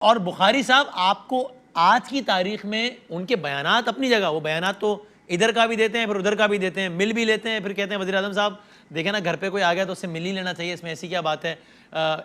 और बुखारी साहब आपको आज की तारीख में उनके बयानात अपनी जगह, वो बयानात तो इधर का भी देते हैं फिर उधर का भी देते हैं, मिल भी लेते हैं, फिर कहते हैं वज़ीर आज़म साहब देखें ना घर पे कोई आ गया तो उससे मिल ही लेना चाहिए, इसमें ऐसी क्या बात है।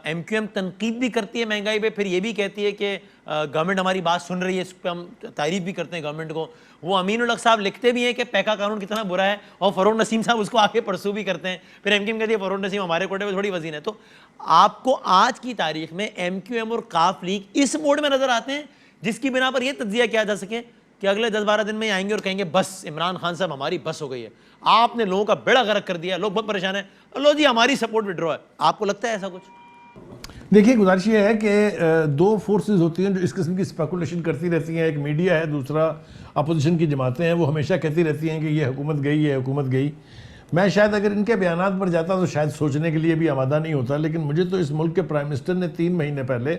MQM तनकीद भी करती है महंगाई पे, फिर ये भी कहती है कि गवर्नमेंट हमारी बात सुन रही है, इस पर हम तारीफ भी करते हैं गवर्नमेंट को। वो अमीन उल हक साहब लिखते भी हैं कि पैका कानून कितना बुरा है, और फरोग नसीम साहब उसको आगे परसू भी करते हैं, फिर MQM कहती है फरोग नसीम हमारे कोटे में थोड़ी वजीन है। तो आपको आज की तारीख में MQM और काफ लीग इस मोड में नजर आते हैं जिसकी बिना पर यह तज्जिया किया जा सके कि अगले 10-12 दिन में आएंगे और कहेंगे बस इमरान खान साहब हमारी बस हो गई है, आपने लोगों का बेड़ा गर्क कर दिया, लोग बहुत परेशान है, लो जी हमारी सपोर्ट विड्रॉ है। आपको लगता है ऐसा कुछ? देखिए, गुजारिश ये है कि दो फोर्सेस होती हैं जो इस किस्म की स्पेकुलेशन करती रहती हैं। एक मीडिया है, दूसरा अपोजिशन की जमातें हैं। वो हमेशा कहती रहती हैं कि ये हुकूमत गई, ये हुकूमत गई। मैं शायद अगर इनके बयानात पर जाता तो शायद सोचने के लिए भी आमादा नहीं होता, लेकिन मुझे तो इस मुल्क के प्राइम मिनिस्टर ने 3 महीने पहले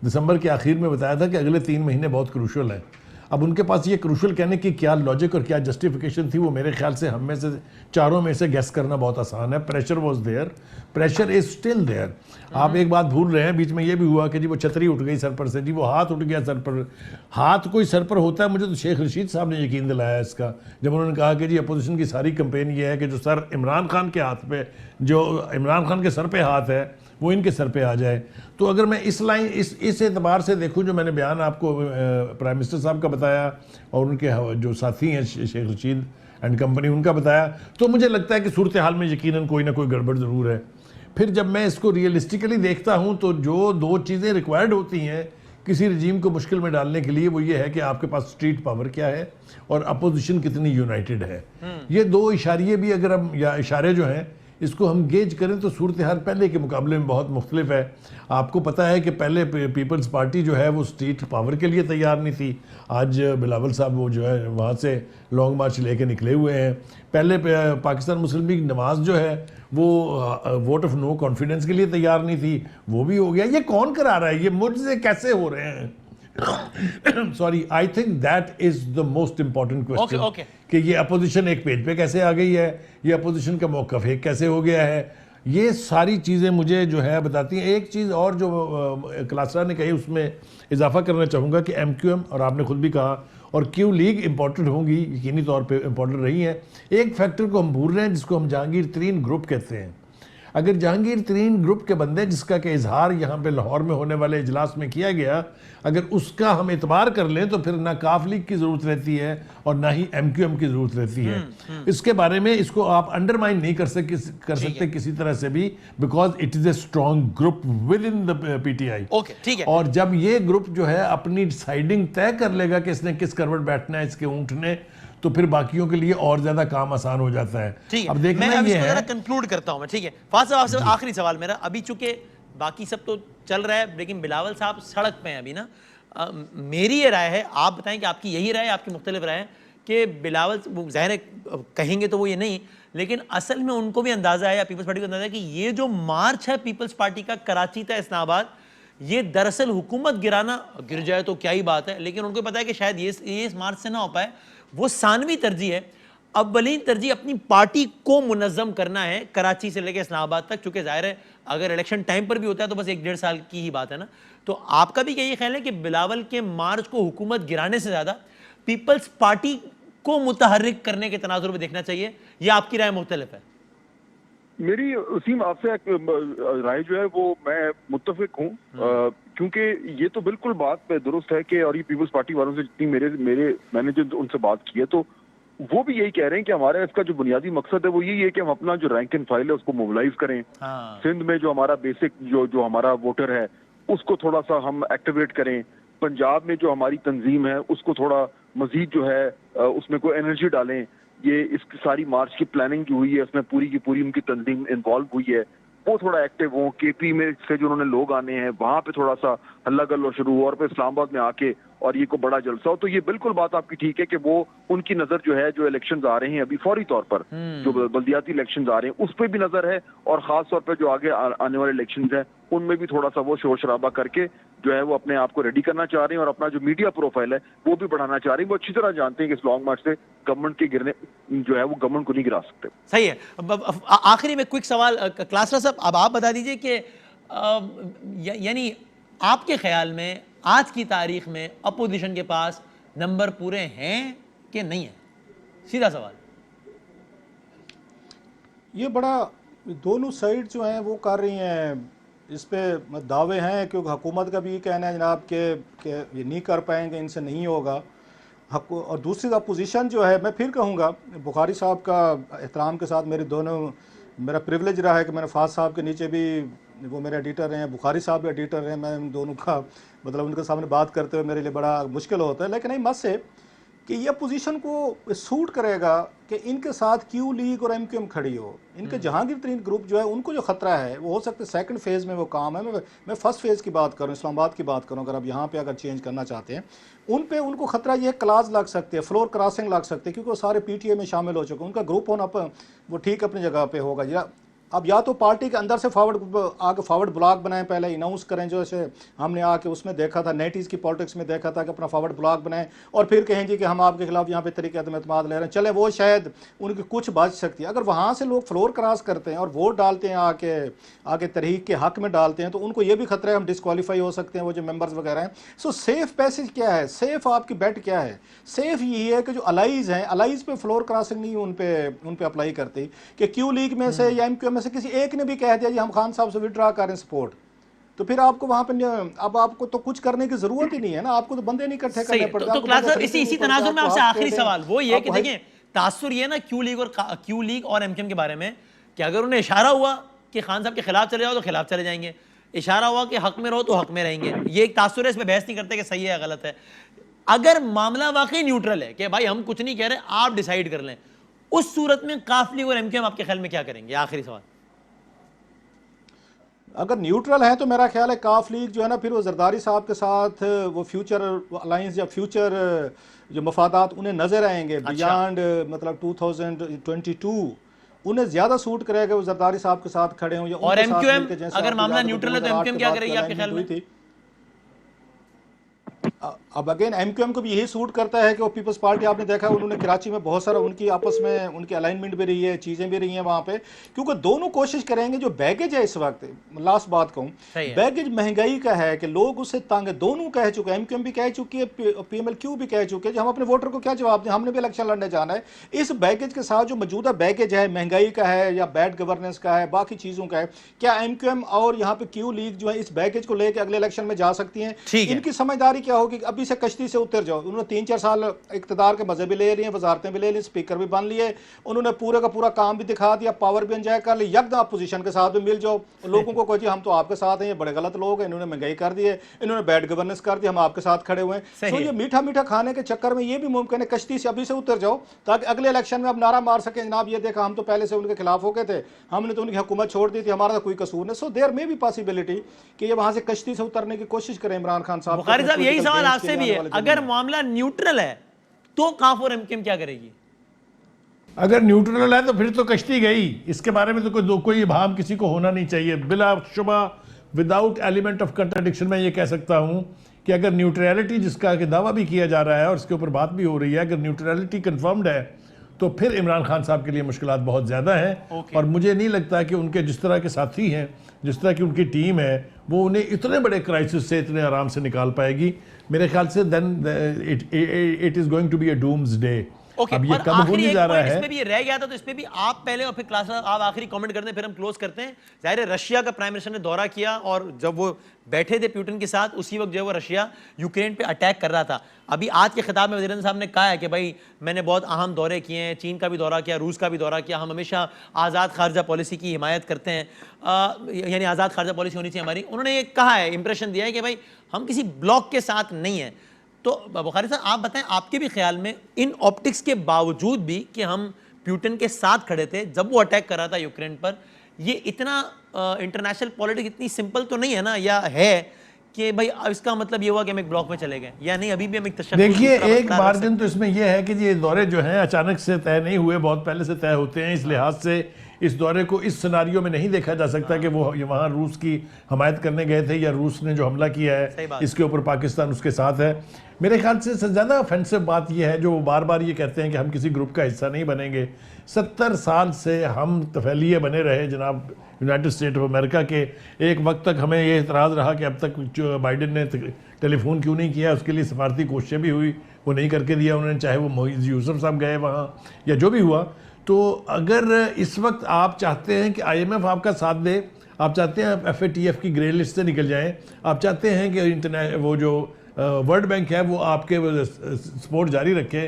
दिसंबर के आखिर में बताया था कि अगले 3 महीने बहुत क्रूशल हैं। अब उनके पास ये क्रूशल कहने की क्या लॉजिक और क्या जस्टिफिकेशन थी, वो मेरे ख्याल से हम में से चारों में से गेस करना बहुत आसान है। Pressure was there, pressure is still there. आप एक बात भूल रहे हैं, बीच में ये भी हुआ कि जी वो छतरी उठ गई सर पर से, जी वो हाथ उठ गया सर पर। हाथ कोई सर पर होता है, मुझे तो शेख रशीद साहब ने यकीन दिलाया इसका, जब उन्होंने कहा कि जी अपोजिशन की सारी कंपेन ये है कि जो सर इमरान खान के हाथ पे, जो इमरान खान के सर पे हाथ है वो इनके सर पे आ जाए। तो अगर मैं इस लाइन इस एतबार से देखूं, जो मैंने बयान आपको प्राइम मिनिस्टर साहब का बताया और उनके जो साथी हैं शेख रशीद एंड कंपनी उनका बताया, तो मुझे लगता है कि सूरत हाल में यकीनन कोई ना कोई गड़बड़ ज़रूर है। फिर जब मैं इसको रियलिस्टिकली देखता हूँ तो जो दो चीज़ें रिक्वायर्ड होती हैं किसी रजीम को मुश्किल में डालने के लिए, वो ये है कि आपके पास स्ट्रीट पावर क्या है और अपोजिशन कितनी यूनाइटेड है। ये दो इशारे भी अगर हम, या इशारे जो हैं इसको हम गेज करें तो सूरत हाल पहले के मुकाबले में बहुत मुख्तलिफ है। आपको पता है कि पहले पीपल्स पार्टी जो है वो स्ट्रीट पावर के लिए तैयार नहीं थी। आज बिलावल साहब वो जो है वहाँ से लॉन्ग मार्च लेके निकले हुए हैं। पहले पाकिस्तान मुस्लिम लीग नवाज जो है वो वोट ऑफ नो कॉन्फिडेंस के लिए तैयार नहीं थी, वो भी हो गया। ये कौन करा रहा है, ये मुझसे कैसे हो रहे हैं? Sorry, I think that is the most important question कि ये अपोजिशन एक पेज पे कैसे आ गई है, ये अपोजिशन का मौकफ एक कैसे हो गया है। ये सारी चीज़ें मुझे जो है बताती हैं। एक चीज़ और जो क्लासरा ने कही उसमें इजाफा करना चाहूँगा कि MQM और आपने खुद भी कहा और क्यू लीग इंपॉर्टेंट होंगी, यकीनी तौर पे इंपॉर्टेंट रही हैं। एक फैक्टर को हम भूल रहे हैं जिसको हम जहांगीर तरीन ग्रुप कहते हैं। अगर जहांगीर तरीन ग्रुप के बंदे, जिसका कि इजहार यहाँ पे लाहौर में होने वाले इजलास में किया गया, अगर उसका हम एतबार कर लें तो फिर ना काफ लीग की ज़रूरत रहती है और ना ही MQM की ज़रूरत रहती है। इसके बारे में इसको आप अंडरमाइन नहीं कर सकते किसी तरह से भी, because it is a strong group with in the PTI। ठीक है। और जब ये ग्रुप जो है अपनी डिसाइडिंग तय कर लेगा कि इसने किस करवट बैठना है इसके ऊँट ने, तो फिर बाकियों के लिए और ज्यादा काम आसान हो जाता है। ठीक है, अब देखना मैं ये है, कंक्लूड करता हूं मैं। ठीक है फाज साहब, आपसे आखिरी सवाल मेरा, अभी चूंकि बाकी सब तो चल रहा है लेकिन बिलावल साहब सड़क पे हैं अभी ना, मेरी ये राय है, आप बताएं कि आपकी यही राय है, आपकी मुख्तलिफ राय है कि बिलावल ज़ाहिर है कहेंगे तो वो ये नहीं, लेकिन असल में उनको भी अंदाजा है या पीपल्स पार्टी को अंदाजा है कि ये जो मार्च है पीपल्स पार्टी का कराची था इस्लामाबाद, ये दरअसल हुकूमत गिर जाए तो क्या ही बात है, लेकिन उनको पता है कि शायद ये इस मार्च से ना हो पाए। वो सानवी तरजीह है, अव्वलीन तरजीह अपनी पार्टी को मुनज़्ज़म करना है कराची से लेकर इस्लामाबाद तक, चूंकि जाहिर है अगर इलेक्शन टाइम पर भी होता है तो बस 1-1.5 साल की ही बात है ना। तो आपका भी यही ख्याल है कि बिलावल के मार्च को हुकूमत गिराने से ज़्यादा पीपल्स पार्टी को मुतहर्रिक करने के तनाजुर में देखना चाहिए, या आपकी राय मुख्तलिफ है? मेरी उसीम आपसे राय जो है वो मैं मुत्तफिक हूँ, क्योंकि ये तो बिल्कुल बात दुरुस्त है कि, और ये पीपल्स पार्टी वालों से जितनी मैंने जो उनसे बात की है, तो वो भी यही कह रहे हैं कि हमारा इसका जो बुनियादी मकसद है वो यही है कि हम अपना जो रैंक एंड फाइल है उसको मोबिलाइज करें। सिंध में जो हमारा बेसिक जो हमारा वोटर है उसको थोड़ा सा हम एक्टिवेट करें। पंजाब में जो हमारी तंजीम है उसको थोड़ा मजीद जो है उसमें कोई एनर्जी डालें। ये इसकी सारी मार्च की प्लानिंग जो हुई है उसमें पूरी की पूरी उनकी तंजीम इन्वॉल्व हुई है, वो थोड़ा एक्टिव हो। KP में से जो उन्होंने लोग आने हैं वहां पे थोड़ा सा हल्ला गल्ला शुरू हो और फिर इस्लामाबाद में आके और ये को बड़ा जलसा हो। तो ये बिल्कुल बात आपकी ठीक है कि वो उनकी नजर जो है, जो इलेक्शंस आ रहे हैं अभी फौरी तौर पर, जो बल्दियाती इलेक्शंस आ रहे हैं उस पर भी नजर है, और खास तौर पर जो आगे आने वाले इलेक्शंस हैं उनमें भी थोड़ा सा वो शोर शराबा करके जो है वो अपने आप को रेडी करना चाह रहे हैं और अपना जो मीडिया प्रोफाइल है वो भी बढ़ाना चाह रहे हैं। वो अच्छी तरह जानते हैं कि इस लॉन्ग मार्च से गवर्नमेंट के गिरने जो है वो गवर्नमेंट को नहीं गिरा सकते। सही है। आखिरी में क्विक सवाल क्लासरा साहब, अब आप बता दीजिए कि यानी आपके ख्याल में आज की तारीख में अपोजिशन के पास नंबर पूरे हैं कि नहीं है? सीधा सवाल। ये बड़ा दोनों साइड जो हैं वो कर रही हैं, इस पे दावे हैं, क्योंकि हुकूमत का भी ये कहना है जनाब कि ये नहीं कर पाएंगे, इनसे नहीं होगा। और दूसरी अपोजिशन जो है, मैं फिर कहूँगा, बुखारी साहब का एहतराम के साथ मेरा प्रिविलेज रहा है कि मैंने फाज साहब के नीचे भी, वो मेरे एडिटर रहे हैं, बुखारी साहब भी एडिटर रहे हैं, मैं उन दोनों का मतलब उनके सामने बात करते हुए मेरे लिए बड़ा मुश्किल होता है। लेकिन नहीं मत से कि ये अपोजिशन को सूट करेगा कि इनके साथ क्यू लीग और एमक्यूएम खड़ी हो। इनके जहांगीर तरीन ग्रुप जो है उनको जो खतरा है वो हो सकता है सेकंड फेज़ में वो काम है। मैं फर्स्ट फेज़ की बात करूँ, इस्लामाबाद की बात करूँ, अगर आप यहाँ पे अगर चेंज करना चाहते हैं उनको खतरा ये क्लास लग सकते हैं, फ्लोर क्रॉसिंग लग सकते हैं, क्योंकि वो सारे पीटीए में शामिल हो चुके हैं। उनका ग्रुप होना वो ठीक अपनी जगह पे होगा। अब या तो पार्टी के अंदर से फॉरवर्ड ब्लॉक बनाएं, पहले अनाउंस करें, जो ऐसे हमने आके उसमें देखा था, 90s की पॉलिटिक्स में देखा था कि अपना फॉरवर्ड ब्लॉक बनाएं और फिर कहें जी कि हम आपके खिलाफ यहाँ पे तरीके एतमाद ले रहे हैं, चले वो शायद उनकी कुछ बच सकती है। अगर वहाँ से लोग फ्लोर क्रॉस करते हैं और वोट डालते हैं, आके तहरीक के हक में डालते हैं, तो उनको ये भी खतरा है हम डिस्क्वालीफाई हो सकते हैं, वो जो मेंबर्स वगैरह हैं। सो सेफ पैसेज क्या है, सेफ आपकी बेट क्या है? सेफ यही है कि जो अलाइज हैं, अलाइज पे फ्लोर क्रॉसिंग नहीं उन पे अप्लाई करती, कि क्यू लीग में से या एमक्यूएम में से किसी एक ने भी कह दिया जी हम खान साहब से विड्रा करें सपोर्ट, तो फिर आपको वहां पे अब आपको तो कुछ करने की जरूरत ही नहीं है ना, आपको तो बंदे नहीं इकट्ठे करने पड़ते। तो क्लास साहब इसी तनाजुर में आपसे आखिरी सवाल वो ये कि देखिए तासुर ये ना क्यू लीग और एमक्यूएम के बारे में कि अगर उन्हें इशारा हुआ कि खान साहब के खिलाफ चले जाओ तो खिलाफ चले जाएंगे, इशारा हुआ कि हक में रहो तो हक में रहेंगे। ये एक तासुर है, इसमें बहस नहीं करते कि सही है या गलत है। अगर मामला वाकई न्यूट्रल है कि भाई हम कुछ नहीं कह रहे, आप डिसाइड कर लें, उस सूरत में काफ लीग और एमक्यूएम आपके ख्याल में क्या करेंगे? आखिरी सवाल। अगर न्यूट्रल है तो मेरा ख्याल है काफ लीग जो है ना, फिर वो जरदारी साहब के साथ वो फ्यूचर अलायंस या फ्यूचर जो मफादात उन्हें नजर आएंगे बियॉन्ड मतलब 2022 उन्हें ज्यादा सूट करेगा वो जरदारी साहब के साथ खड़े हों। और एमक्यूएम अगर मामला न्यूट्रल है तो एमक्यूएम क्या करेगी आपके ख्याल में? अब अगेन एमक्यूएम को भी यही सूट करता है कि वो पीपल्स पार्टी, आपने देखा उन्होंने कराची में बहुत सारा उनकी आपस में उनकी अलाइनमेंट भी रही है, चीज़ें भी रही हैं वहाँ पे, क्योंकि दोनों कोशिश करेंगे। जो बैगेज है इस वक्त, लास्ट बात कहूँ, बैगेज महंगाई का है कि लोग उससे तंग, दोनों कह चुके हैं, एमक्यूएम भी कह चुकी है, पीएमएलक्यू भी कह चुके हैं, हम अपने वोटर को क्या जवाब दें, हमने भी इलेक्शन लड़ने जाना है। इस बैगेज के साथ जो मौजूदा बैगेज है, महंगाई का है या बैड गवर्नेंस का है, बाकी चीज़ों का है, क्या एमक्यूएम और यहाँ पे क्यू लीग जो है इस बैगेज को लेकर अगले इलेक्शन में जा सकती हैं? इनकी समझदारी क्या होगी? अभी से कश्ती से उतर जाओ। उन्होंने 3-4 साल इक़्तिदार के मजे भी ले लिए, वजारतें भी ले ली, स्पीकर भी बन लिए, उन्होंने पूरे का पूरा काम भी दिखा दिया, पावर भी एंजॉय कर ली, यकदम अपोजिशन के साथ भी मिल जाओ, लोगों को कहो जी हम तो आपके साथ हैं, ये बड़े गलत लोग हैं, इन्होंने महंगाई कर दी है, इन्होंने बैड गवर्नेंस कर दी, हम आपके साथ खड़े हुए हैं। तो ये मीठा मीठा खाने के चक्कर में ये भी मुमकिन है कश्ती से अभी से उतर जाओ, ताकि अगले इलेक्शन में आप नारा मार सकें, जनाब ये देखा हम तो पहले से उनके खिलाफ हो गए थे, हमने तो उनकी हुकूमत छोड़ दी थी, हमारा कोई कसूर नहीं। सो देयर में भी पॉसिबिलिटी कि ये वहां से कश्ती से उतरने की कोशिश करें इमरान खान साहब। बुखारी साहब यही सवाल आपसे भी है, अगर मामला न्यूट्रल है तो काफ और एमक्यूएम क्या करेगी? अगर न्यूट्रल है तो फिर तो कश्ती गई, इसके बारे में तो कोई भाव किसी को होना नहीं चाहिए। बिला शुबा विदाउट एलिमेंट ऑफ कंट्राडिक्शन मैं ये कह सकता हूं कि अगर न्यूट्रलिटी जिसका कि दावा भी किया जा रहा है और उसके ऊपर बात भी हो रही है, अगर न्यूट्रलिटी कंफर्म्ड है तो फिर इमरान खान साहब के लिए मुश्किलात बहुत ज़्यादा हैं। और मुझे नहीं लगता कि उनके जिस तरह के साथी हैं, जिस तरह की उनकी टीम है, वो उन्हें इतने बड़े क्राइसिस से इतने आराम से निकाल पाएगी। मेरे ख्याल से then it is going to be a doomsday. अब ये कब होने जा रहा है, इसमें भी रह गया था, तो इसमें भी आप पहले और फिर क्लास आप आखिरी कमेंट करते हैं, फिर हम क्लोज करते हैं। जाहिर है रशिया का प्राइम मिनिस्टर ने दौरा किया और जब वो बैठे थे पुतिन के साथ, उसी वक्त जो है वो रशिया यूक्रेन पे अटैक कर रहा था। अभी आज के खिताब में वज़ीर साहब ने कहा है कि भाई मैंने बहुत अहम दौरे किए हैं, चीन का भी दौरा किया, रूस का भी दौरा किया, हम हमेशा आज़ाद खारजा पॉलिसी की हिमायत करते हैं, यानी आज़ाद खारजा पॉलिसी होनी चाहिए हमारी। उन्होंने ये कहा है, इंप्रेशन दिया है कि भाई हम किसी ब्लॉक के साथ नहीं हैं। तो बुखारी साहब आप बताएं, आपके भी ख्याल में इन ऑप्टिक्स के बावजूद भी कि हम पुतिन के साथ खड़े थे जब वो अटैक कर रहा था यूक्रेन पर, ये इतना इंटरनेशनल पॉलिटिक्स इतनी सिंपल तो नहीं है ना, या है कि भाई इसका मतलब ये हुआ कि हम एक ब्लॉक में चले गए, या नहीं अभी भी हम एक तशक्कुर? देखिए एक मार्जिन तो इसमें यह है कि ये दौरे जो हैं अचानक से तय नहीं हुए, बहुत पहले से तय होते हैं। इस लिहाज से इस दौरे को इस सिनारियो में नहीं देखा जा सकता कि वो वहाँ रूस की हमायत करने गए थे या रूस ने जो हमला किया है इसके ऊपर पाकिस्तान उसके साथ है। मेरे ख्याल से सबसे ज़्यादा ऑफेंसिव बात यह है जो वो बार बार ये कहते हैं कि हम किसी ग्रुप का हिस्सा नहीं बनेंगे। 70 साल से हम तफैलिए बने रहे जनाब यूनाइटेड स्टेट ऑफ अमेरिका के। एक वक्त तक हमें ये इतराज़ रहा कि अब तक जो बाइडेन ने टेलीफोन क्यों नहीं किया, उसके लिए सफारती कोशिशें भी हुई, वो नहीं करके दिया उन्होंने, चाहे वो मोइज़ यूसुफ साहब गए वहाँ या जो भी हुआ। तो अगर इस वक्त आप चाहते हैं कि IMF आपका साथ दे, आप चाहते हैं आप FATF की ग्रे लिस्ट से निकल जाएं, आप चाहते हैं कि वो जो वर्ल्ड बैंक है वो आपके सपोर्ट जारी रखे,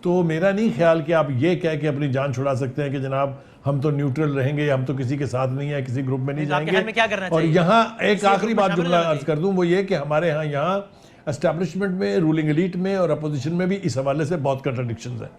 तो मेरा नहीं ख्याल कि आप ये कह के अपनी जान छुड़ा सकते हैं कि जनाब हम तो न्यूट्रल रहेंगे, हम तो किसी के साथ नहीं है, किसी ग्रुप में नहीं तो आपके ख्याल जाएंगे। में क्या करना और चाहिए? यहाँ एक किसी आखिरी ग्रुप में बात शामिल जुमला होना अर्ज कर दूं, वो ये कि हमारे यहाँ एस्टैब्लिशमेंट में, रूलिंग एलीट में और अपोजिशन में भी इस हवाले से बहुत कंट्राडिक्शंस हैं।